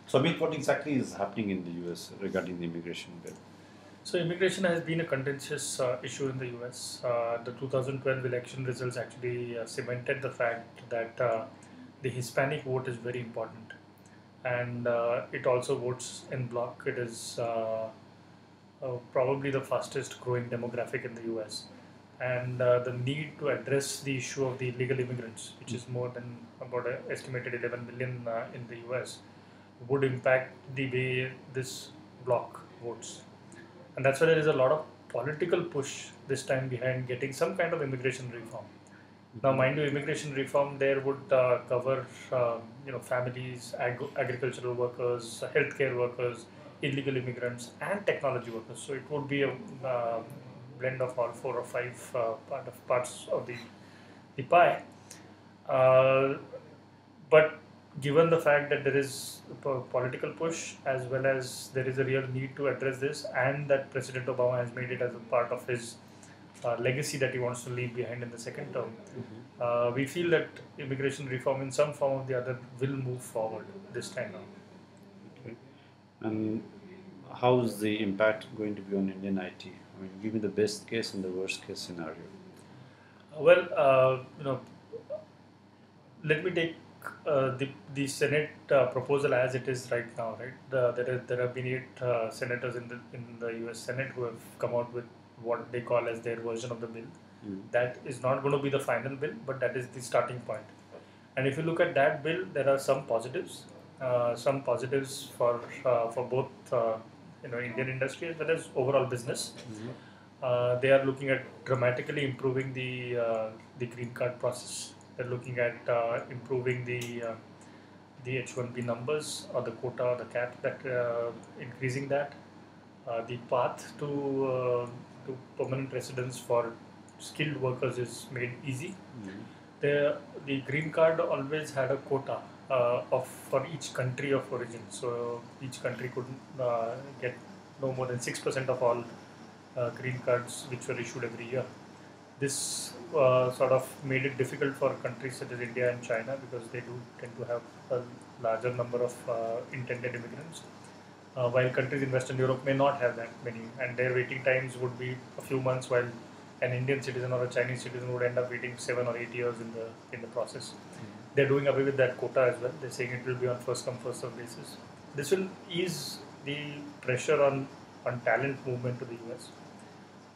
So, Amit, what exactly is happening in the US regarding the immigration bill? So immigration has been a contentious issue in the US. The 2012 election results actually cemented the fact that the Hispanic vote is very important, and it also votes in bloc. It is probably the fastest growing demographic in the US, and the need to address the issue of the illegal immigrants, which is more than about estimated 11 million in the US, would impact the way this bloc votes. And that's why there is a lot of political push this time behind getting some kind of immigration reform. Now, mind you, immigration reform there would cover, families, agricultural workers, healthcare workers, illegal immigrants, and technology workers. So it would be a blend of all four or five parts of the pie. Uh, but given the fact that there is a political push as well as there is a real need to address this, and that President Obama has made it as a part of his legacy that he wants to leave behind in the second term, we feel that immigration reform in some form or the other will move forward this time now. Okay. And how is the impact going to be on Indian IT? I mean, give me the best case and the worst case scenario. Well, let me take the Senate proposal as it is right now. Right, there have been 8 senators in the U.S. Senate who have come out with what they call as their version of the bill. That is not going to be the final bill, but that is the starting point. And if you look at that bill, there are some positives. For both Indian industry as well as overall business. They are looking at dramatically improving the green card process. They're looking at improving the H1B numbers or the quota or the cap, that increasing that. The path to permanent residence for skilled workers is made easy. The green card always had a quota of for each country of origin. So each country could get no more than 6% of all green cards which were issued every year. This sort of made it difficult for countries such as India and China, because they do tend to have a larger number of intended immigrants, while countries in Western Europe may not have that many, and their waiting times would be a few months, while an Indian citizen or a Chinese citizen would end up waiting 7 or 8 years in the process. They're doing away with that quota as well. They're saying it will be on first come first served basis. This will ease the pressure on talent movement to the US,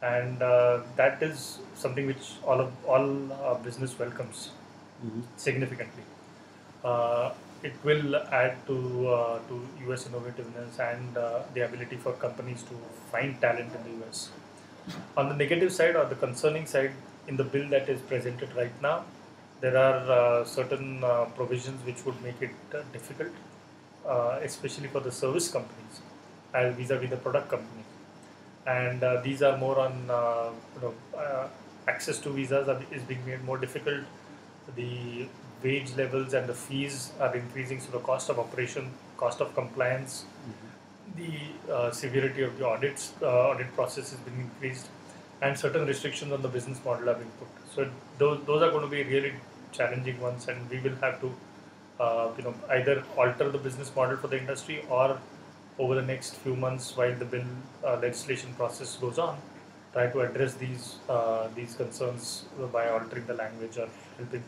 and that is something which all business welcomes significantly. It will add to US innovativeness and the ability for companies to find talent in the US. On the negative side or the concerning side, in the bill that is presented right now, there are certain provisions which would make it difficult, especially for the service companies, as vis-a-vis the product companies. And these are more on access to visas is being made more difficult. The wage levels and the fees are increasing, so the cost of operation, cost of compliance, the severity of the audit process has been increased, and certain restrictions on the business model have been put. So those are going to be really challenging ones, and we will have to either alter the business model for the industry, or over the next few months while the bill legislation process goes on, try to address these concerns by altering the language or helping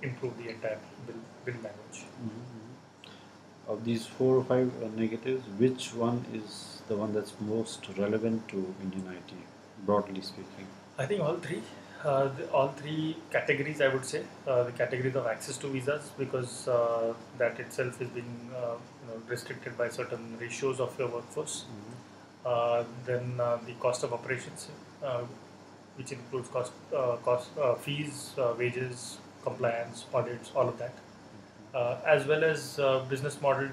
improve the entire bill language. Of these 4 or 5 negatives, which one is the one that's most relevant to Indian IT, broadly speaking? I think all three. All three categories, I would say, the categories of access to visas, because that itself is being restricted by certain ratios of your workforce. Then the cost of operations, which includes fees, wages, compliance, audits, all of that, as well as business model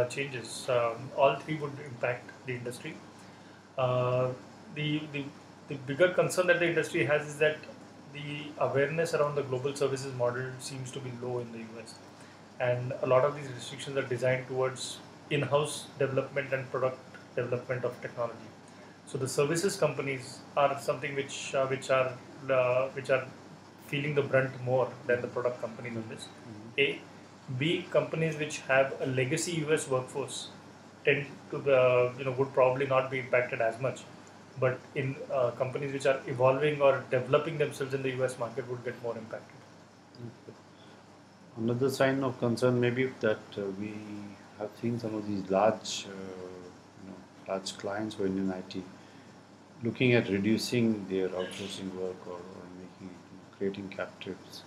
changes. All three would impact the industry. Uh, the bigger concern that the industry has is that the awareness around the global services model seems to be low in the US, and a lot of these restrictions are designed towards in-house development and product development of technology. So the services companies are something which are feeling the brunt more than the product companies on this. A. B, companies which have a legacy US workforce tend to would probably not be impacted as much, but in companies which are evolving or developing themselves in the US market would get more impacted. Another sign of concern maybe that we have seen some of these large clients for Indian IT looking at reducing their outsourcing work or making creating captives.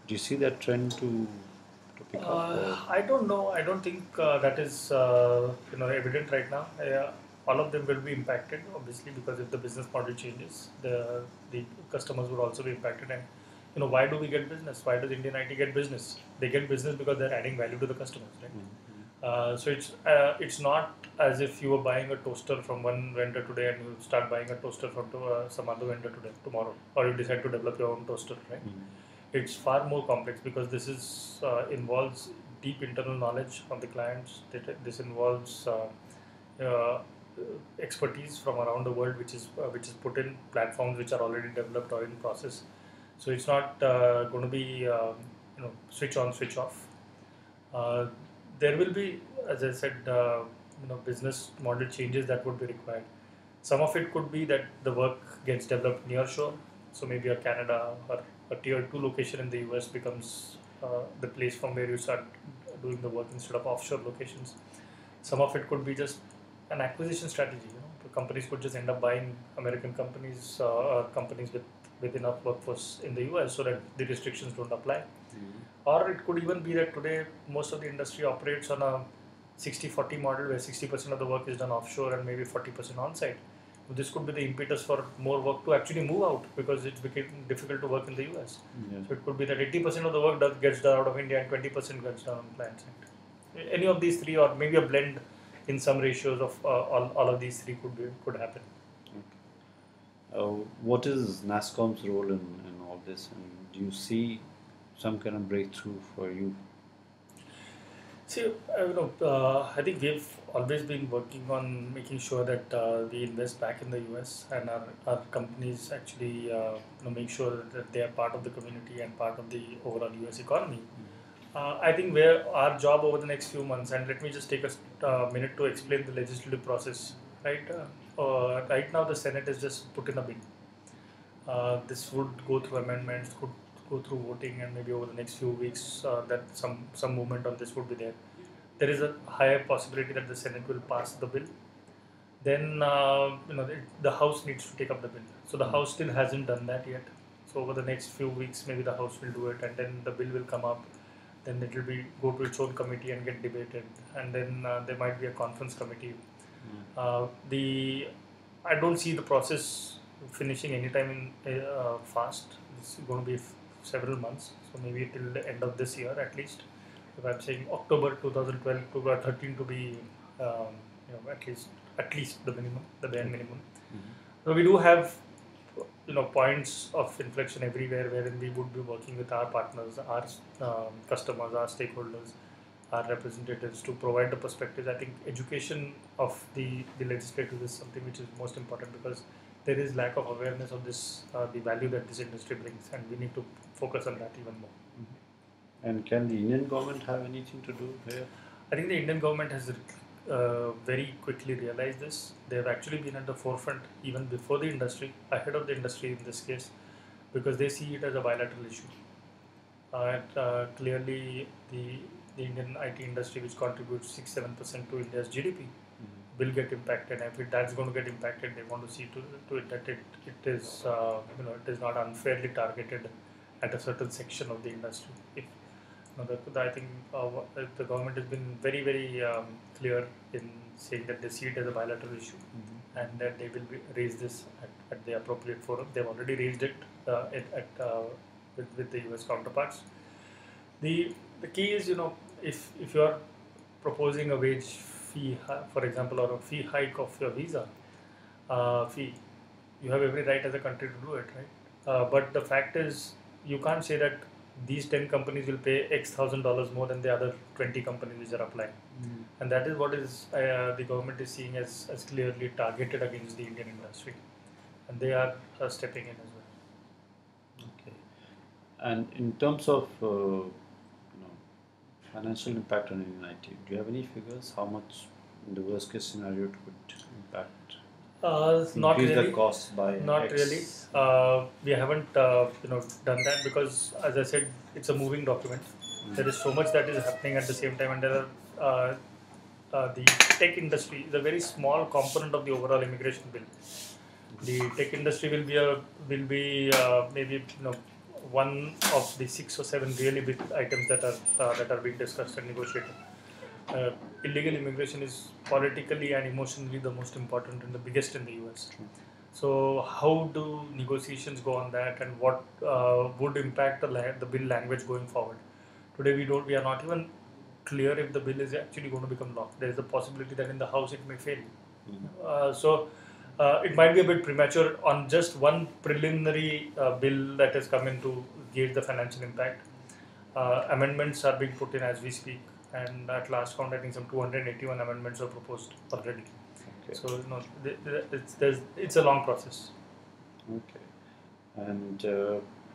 Do you see that trend to pick up? Or? I don't know. I don't think that is evident right now. All of them will be impacted, obviously, because if the business model changes, the customers will also be impacted. And why do we get business? Why does Indian IT get business? They get business because they're adding value to the customers, right? So it's not as if you were buying a toaster from one vendor today and you start buying a toaster from some other vendor tomorrow, or you decide to develop your own toaster, right? It's far more complex because this is involves deep internal knowledge of the clients. This involves uh, expertise from around the world, which is put in platforms which are already developed or in process. So it's not going to be switch on, switch off. Uh, there will be, as I said, business model changes that would be required. Some of it could be that the work gets developed near shore, so maybe a Canada or a tier 2 location in the US becomes the place from where you start doing the work instead of offshore locations. Some of it could be just an acquisition strategy. The companies could just end up buying American companies or companies with enough workforce in the US so that the restrictions don't apply. Or it could even be that today most of the industry operates on a 60-40 model where 60% of the work is done offshore and maybe 40% on-site. This could be the impetus for more work to actually move out because it's becoming difficult to work in the US. Yeah. So it could be that 80% of the work gets done out of India and 20% gets done on client side. Any of these three, or maybe a blend in some ratios of all of these three could happen. What is NASSCOM's role in all this, and do you see some kind of breakthrough for you? See, I think we've always been working on making sure that we invest back in the US and our companies actually make sure that they are part of the community and part of the overall US economy. I think where our job over the next few months, and let me just take a minute to explain the legislative process. Right, right now the Senate is just put in a bill. This would go through amendments, could go through voting, and maybe over the next few weeks that some movement on this would be there. There is a higher possibility that the Senate will pass the bill. Then the House needs to take up the bill. So the House still hasn't done that yet. So over the next few weeks, maybe the House will do it, and then the bill will come up. Then it will go to its own committee and get debated, and then there might be a conference committee. I don't see the process finishing anytime fast. It's going to be several months, so maybe till the end of this year at least. If I'm saying October 2012 to 13 to be at least the minimum, the bare minimum. So we do have points of inflection everywhere wherein we would be working with our partners, our customers, our stakeholders, our representatives to provide the perspectives. I think education of the legislative is something which is most important because there is lack of awareness of this, the value that this industry brings, and we need to focus on that even more. And can the Indian government have anything to do here? I think the Indian government has very quickly realized this. They have actually been at the forefront even before the industry, ahead of the industry in this case, because they see it as a bilateral issue. Clearly, the Indian IT industry, which contributes 6-7% to India's GDP, will get impacted. And if that's going to get impacted, they want to see to it that it is it is not unfairly targeted at a certain section of the industry. I think the government has been very clear in saying that they see it as a bilateral issue and that they will raise this at the appropriate forum. They've already raised it with the US counterparts. The key is, if you are proposing a wage fee, for example, or a fee hike of your visa fee, you have every right as a country to do it, right? But the fact is, you can't say that these 10 companies will pay X $1,000 more than the other 20 companies which are applying. And that is what is the government is seeing as clearly targeted against the Indian industry. And they are stepping in as well. Okay. And in terms of Financial impact on Indian IT. Do you have any figures? How much, in the worst case scenario, it could impact? Not Increase the really. cost by Not X? really. We haven't done that because, as I said, it's a moving document. There is so much that is happening at the same time, and there are the tech industry is a very small component of the overall immigration bill. The tech industry will be maybe one of the 6 or 7 really big items that are being discussed and negotiated. Illegal immigration is politically and emotionally the most important and the biggest in the US. So how do negotiations go on that, and what would impact the bill language going forward? Today we are not even clear if the bill is actually going to become law. There is a possibility that in the House it may fail. So it might be a bit premature on just one preliminary bill that has come in to gauge the financial impact. Amendments are being put in as we speak, and at last count, I think some 281 amendments are proposed already. Okay. So it's a long process. Okay. And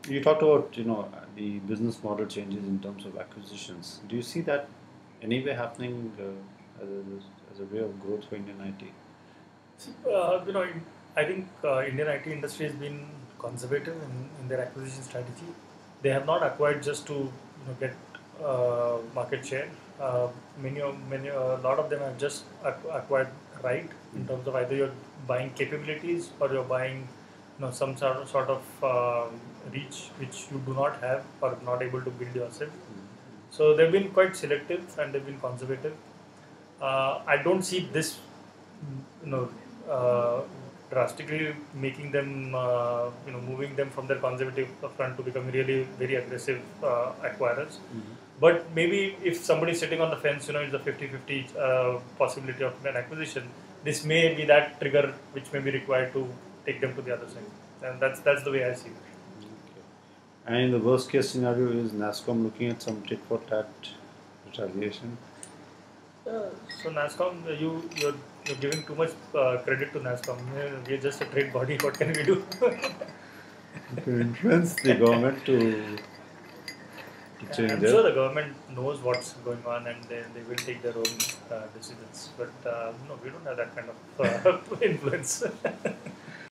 you talked about the business model changes in terms of acquisitions. Do you see that anyway happening as a way of growth for Indian IT? I think Indian IT industry has been conservative in their acquisition strategy. They have not acquired just to get market share. A lot of them have just acquired right in terms of either you're buying capabilities or you're buying some sort of reach which you do not have or not able to build yourself. So they've been quite selective and they've been conservative. I don't see this, drastically making them, moving them from their conservative front to become really very aggressive acquirers. But maybe if somebody is sitting on the fence, it's a 50-50 possibility of an acquisition, this may be that trigger which may be required to take them to the other side. And that's the way I see it. Okay. And in the worst case scenario, is NASSCOM looking at some tit for tat retaliation? So NASSCOM, you're giving too much credit to NASSCOM. We're just a trade body. What can we do? To influence the government to change I'm their. sure the government knows what's going on and they will take their own decisions. But no, we don't have that kind of influence.